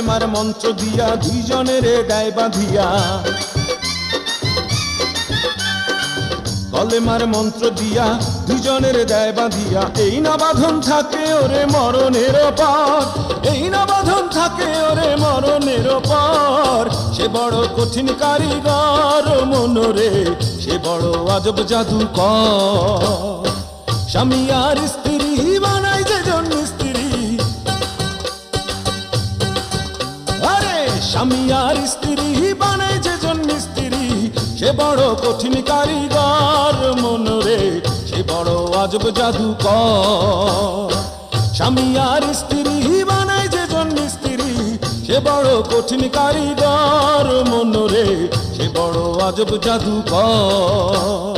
কলেমার মন্ত্র দিয়া দুইজনের গায়ে বাঁধিয়া, কলেমার মন্ত্র দিয়া দুজনের গায়ে বাঁধিয়া, এই না বাঁধন থাকে ওরে মরণের পর, এই না বাঁধন থাকে ওরে মরণের পর। সে বড় কঠিন কারিগর মনরে, সে বড় আজব জাদুকর। স্বামী আর স্ত্রী বানায় যে জন স্ত্রী, আরে স্বামী আর স্ত্রী বানায় যে জন স্ত্রী, সে বড় কঠিন কারিগর মনরে, সে বড় আজব জাদুকর। স্বামী আর স্ত্রী বানায় যে জন স্ত্রী, সে বড় কঠিন কারিগর মনরে, সে বড় আজব জাদুকর।